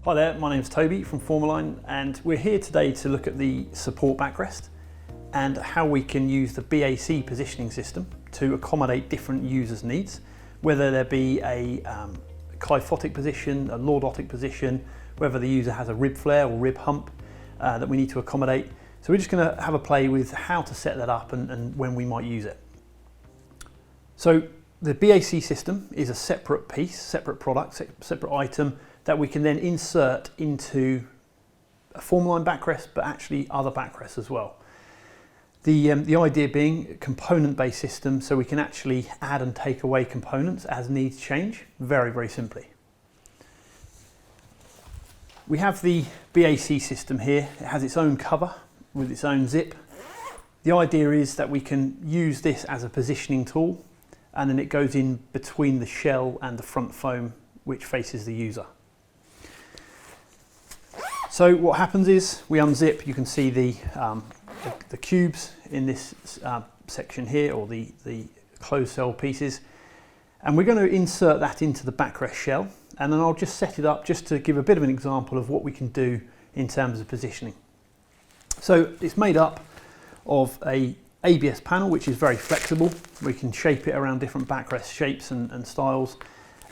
Hi there, my name's Toby from FormAlign, and we're here today to look at the Support Backrest and how we can use the BAC positioning system to accommodate different users' needs, whether there be a kyphotic position, a lordotic position, whether the user has a rib flare or rib hump that we need to accommodate. So we're just going to have a play with how to set that up and when we might use it. So the BAC system is a separate piece, separate product, separate item that we can then insert into a FormAlign backrest, but actually other backrests as well. The idea being a component-based system, so we can actually add and take away components as needs change, very, very simply. We have the BAC system here. It has its own cover with its own zip. The idea is that we can use this as a positioning tool, and then it goes in between the shell and the front foam which faces the user. So what happens is we unzip, you can see the cubes in this section here, or the closed cell pieces, and we're going to insert that into the backrest shell, and then I'll just set it up just to give a bit of an example of what we can do in terms of positioning. So it's made up of a ABS panel which is very flexible. We can shape it around different backrest shapes and styles,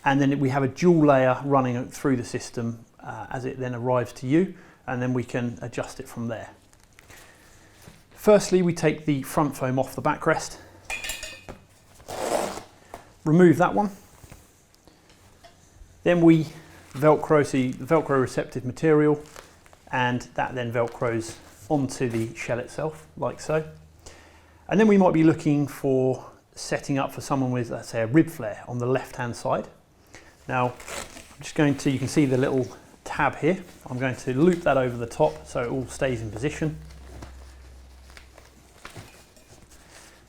and then we have a dual layer running through the system as it then arrives to you, and then we can adjust it from there. Firstly, we take the front foam off the backrest, remove that one, then we velcro, the velcro receptive material, and that then velcros onto the shell itself, like so. And then we might be looking for setting up for someone with, let's say, a rib flare on the left-hand side. Now, I'm just going to, you can see the little tab here. I'm going to loop that over the top so it all stays in position.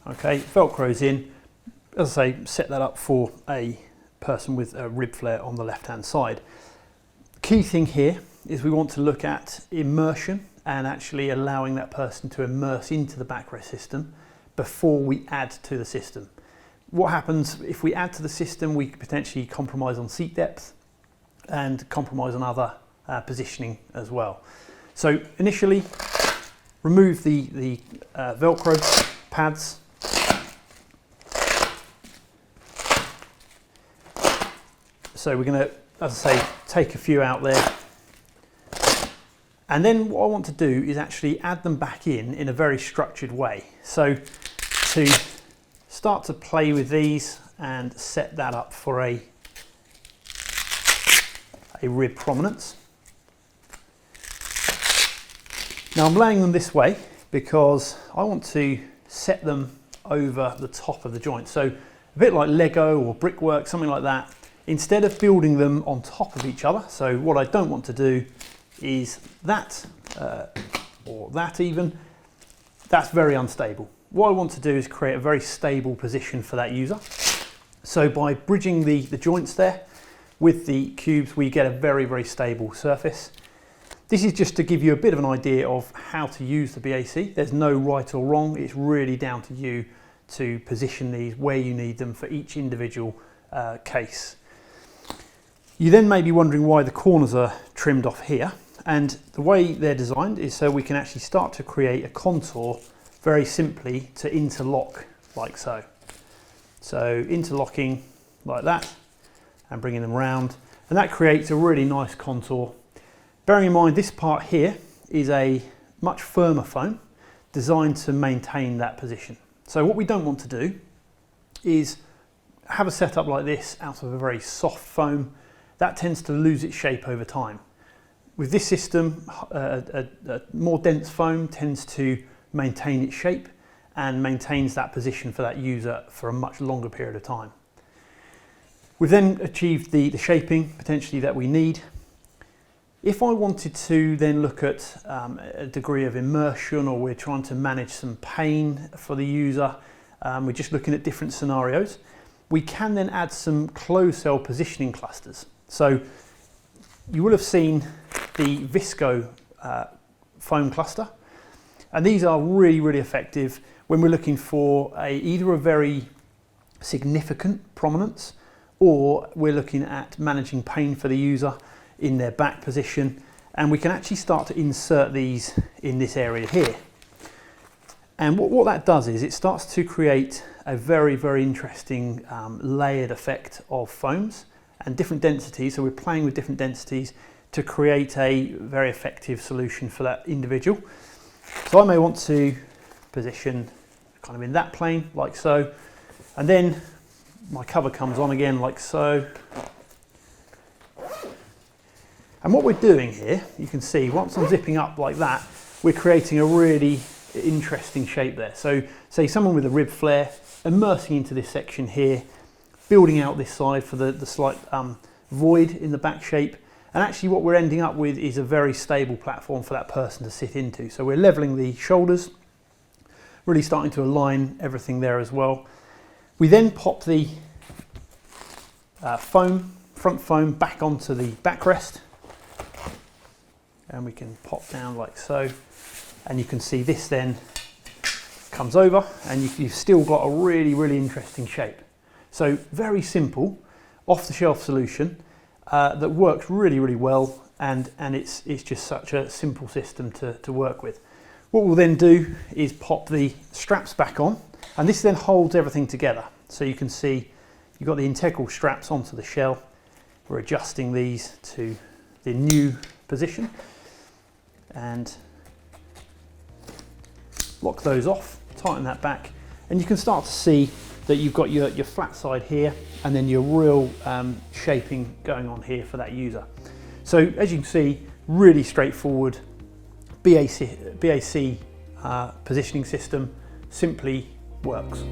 Okay, velcro's in. As I say, set that up for a person with a rib flare on the left-hand side. The key thing here is we want to look at immersion and actually allowing that person to immerse into the backrest system before we add to the system. What happens if we add to the system? We could potentially compromise on seat depth and compromise on other positioning as well. So initially, remove the Velcro pads. So we're going to, as I say, take a few out there. And then what I want to do is actually add them back in a very structured way. So to start to play with these and set that up for a rib prominence. Now I'm laying them this way because I want to set them over the top of the joint. So a bit like Lego or brickwork, something like that. Instead of building them on top of each other, so what I don't want to do is that, or that even, that's very unstable. What I want to do is create a very stable position for that user. So by bridging the joints there with the cubes, we get a very, very stable surface. This is just to give you a bit of an idea of how to use the BAC. There's no right or wrong. It's really down to you to position these where you need them for each individual case. You then may be wondering why the corners are trimmed off here. And the way they're designed is so we can actually start to create a contour very simply to interlock like so. So interlocking like that and bringing them round, and that creates a really nice contour. Bearing in mind this part here is a much firmer foam designed to maintain that position. So what we don't want to do is have a setup like this out of a very soft foam. That tends to lose its shape over time. With this system, a more dense foam tends to maintain its shape and maintains that position for that user for a much longer period of time. We've then achieved the shaping potentially that we need. If I wanted to then look at a degree of immersion, or we're trying to manage some pain for the user, we're just looking at different scenarios, we can then add some closed cell positioning clusters. So you will have seen the Visco foam cluster, and these are really, really effective when we're looking for either a very significant prominence, or we're looking at managing pain for the user. in their back position, and we can actually start to insert these in this area here. And what that does is it starts to create a very, very interesting layered effect of foams and different densities. So we're playing with different densities to create a very effective solution for that individual. So I may want to position kind of in that plane, like so, and then my cover comes on again, like so. And what we're doing here, you can see, once I'm zipping up like that, we're creating a really interesting shape there. So say someone with a rib flare, immersing into this section here, building out this side for the slight void in the back shape, and actually what we're ending up with is a very stable platform for that person to sit into. So we're leveling the shoulders, really starting to align everything there as well. We then pop the front foam back onto the backrest, and we can pop down like so, and you can see this then comes over, and you've still got a really, really interesting shape. So very simple, off-the-shelf solution that works really, really well, and it's just such a simple system to work with. What we'll then do is pop the straps back on, and this then holds everything together. So you can see you've got the integral straps onto the shell. We're adjusting these to the new position and lock those off, tighten that back, and you can start to see that you've got your flat side here and then your real shaping going on here for that user. So as you can see, really straightforward BAC positioning system, simply works.